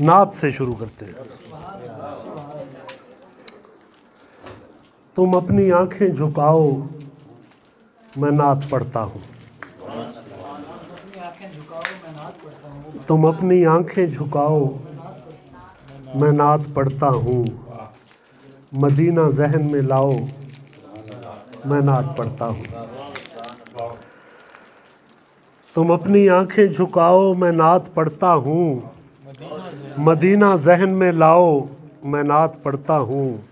नात से शुरू करते हैं। तुम अपनी आंखें झुकाओ, मैं नात पढ़ता हूँ। तुम अपनी आंखें झुकाओ, मैं नात पढ़ता हूँ। मदीना जहन में लाओ, मैं नात पढ़ता हूँ। तुम अपनी आंखें झुकाओ, मैं नात पढ़ता हूँ। मदीना जहन में लाओ, मैं नात पढ़ता हूँ।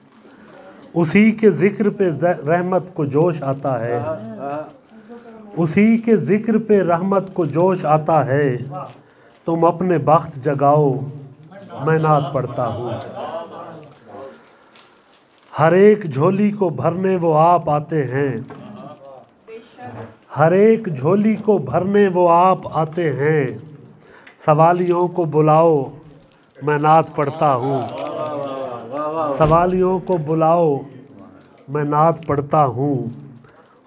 उसी के ज़िक्र पे रहमत को जोश आता है। उसी के ज़िक्र पे रहमत को जोश आता है। तुम अपने बख्त जगाओ, मैं नात पढ़ता हूँ। हर एक झोली को भरने वो आप आते हैं। हर एक झोली को भरने वो आप आते हैं। सवालियों को बुलाओ, मैं नात पढ़ता हूँ। सवालियों को बुलाओ, मैं नात पढ़ता हूँ।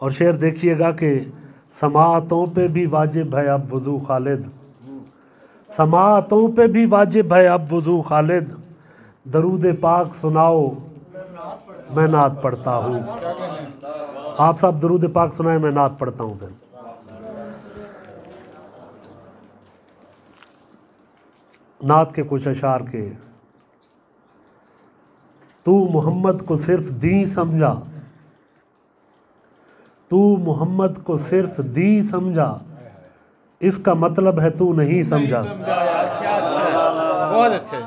और शेर देखिएगा कि समाअतों पे भी वाजिब है अब वुज़ू खालिद। समाअतों पे भी वाजिब है अब वुज़ू खालिद। दरूद पाक सुनाओ, मैं नात पढ़ता हूँ। आप सब दरूद पाक सुनाए, मैं नात पढ़ता हूँ। फिर नात के कुछ अशार के। तू मोहम्मद को सिर्फ दी समझा। तू मोहम्मद को सिर्फ दी समझा, इसका मतलब है तू नहीं समझा। बहुत अच्छे,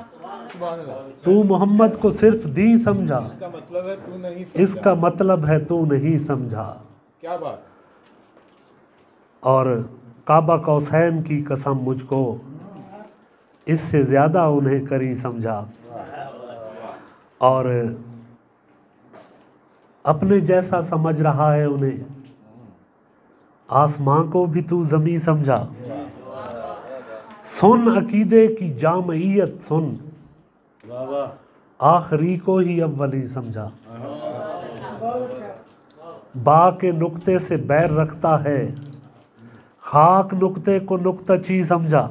तू मोहम्मद को सिर्फ दी समझा, इसका मतलब है तू नहीं समझा। इसका मतलब है तू नहीं समझा। क्या बात। और काबा कौसैन की कसम मुझको, इससे ज़्यादा उन्हें करी समझा। और अपने जैसा समझ रहा है उन्हें, आसमां को भी तू ज़मीं समझा। सुन अकीदे की जामइयत सुन, आखिरी को ही अव्वली समझा। बा के नुक्ते से बैर रखता है, खाक नुक्ते को नुक्तची समझा।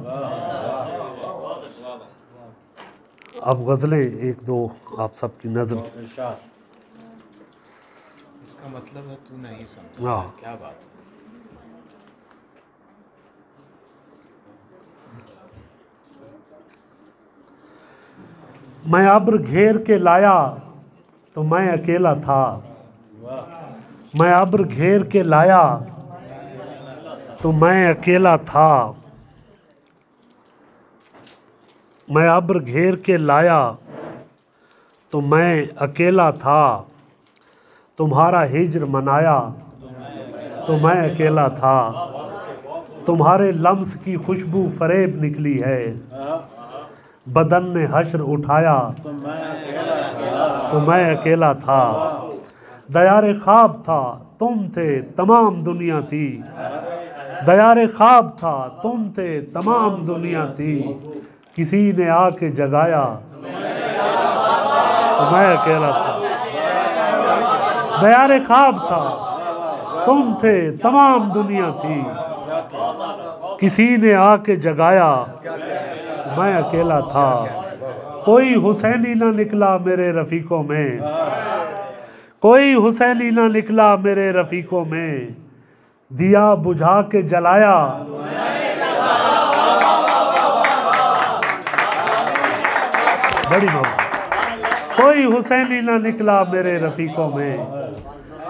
अब गज़लें एक दो आप सबकी नज़र। इसका मतलब है तू नहीं समझा। हाँ, क्या बात। मैं अब्र घेर के लाया तो मैं अकेला था। मैं अब्र घेर के लाया तो मैं अकेला था। मैं अब्र घेर के लाया तो मैं अकेला था। तुम्हारा हिज्र मनाया तो मैं अकेला था। तुम्हारे लम्स की खुशबू फरेब निकली है। बदन ने हश्र उठाया तो मैं अकेला था। दयारे ख्वाब था तुम थे तमाम दुनिया थी। दयारे ख्वाब था तुम थे तमाम दुनिया थी। किसी ने आके जगाया तो मैं अकेला था। दयारे ख्वाब था तुम थे तमाम दुनिया थी। किसी ने आके जगाया तो मैं अकेला था। कोई हुसैनी ना निकला मेरे रफ़ीकों में। कोई हुसैनी ना निकला मेरे रफ़ीकों में। दिया बुझा के जलाया बड़ी मोहब्बत। कोई हुसैनी ना निकला मेरे रफ़ीकों में।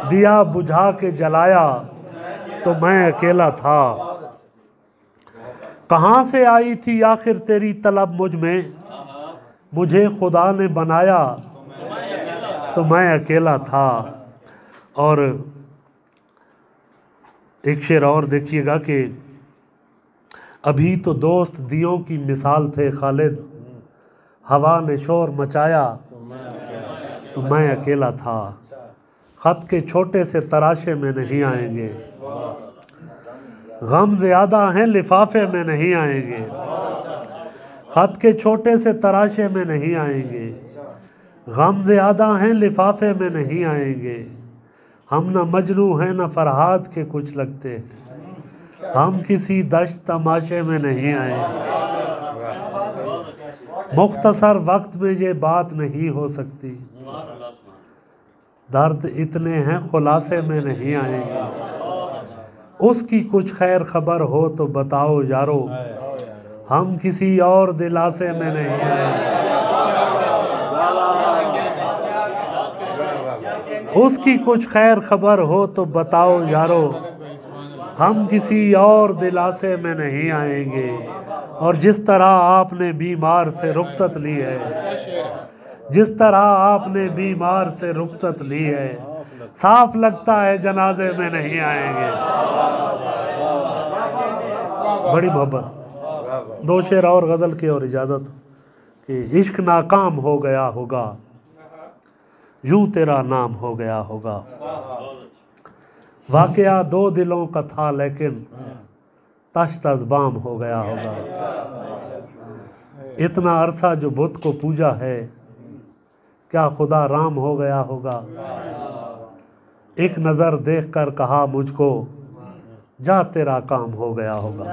दिया बुझा के जलाया तो मैं अकेला था। कहाँ से आई थी आखिर तेरी तलब मुझ में। मुझे खुदा ने बनाया तो मैं अकेला था। और एक शेर और देखिएगा कि अभी तो दोस्त दियों की मिसाल थे खालिद। हवा ने शोर मचाया तो मैं अकेला था। ख़त के छोटे से तराशे में नहीं आएंगे। गम ज़्यादा हैं लिफाफे में नहीं आएंगे। ख़त के छोटे से तराशे में नहीं आएंगे। गम ज़्यादा हैं लिफाफे में नहीं आएंगे। हम न मजनू हैं न फरहाद के कुछ लगते हैं। हम किसी दश्त तमाशे में नहीं आएंगे। मुख्तसर वक्त में ये बात नहीं हो सकती, दर्द इतने हैं खुलासे में नहीं आएंगे। उसकी कुछ खैर खबर हो तो बताओ यारो, हम किसी और दिलासे में नहीं आएंगे। उसकी कुछ खैर खबर हो तो बताओ यारो, हम किसी और दिलासे में नहीं आएंगे। और जिस तरह आपने बीमार से रुखसत ली है, जिस तरह आपने बीमार से रुखसत ली है, साफ लगता है जनाजे में नहीं आएंगे। बड़ी मोहब्बत। दो शेर और गज़ल की और इजाज़त कि इश्क नाकाम हो गया होगा, यूं तेरा नाम हो गया होगा। वाकया दो दिलों का था लेकिन तश्त अज़बाम हो गया होगा। इतना अरसा जो बुत को पूजा है, क्या खुदा राम हो गया होगा। एक नज़र देखकर कहा मुझको, जा तेरा काम हो गया होगा।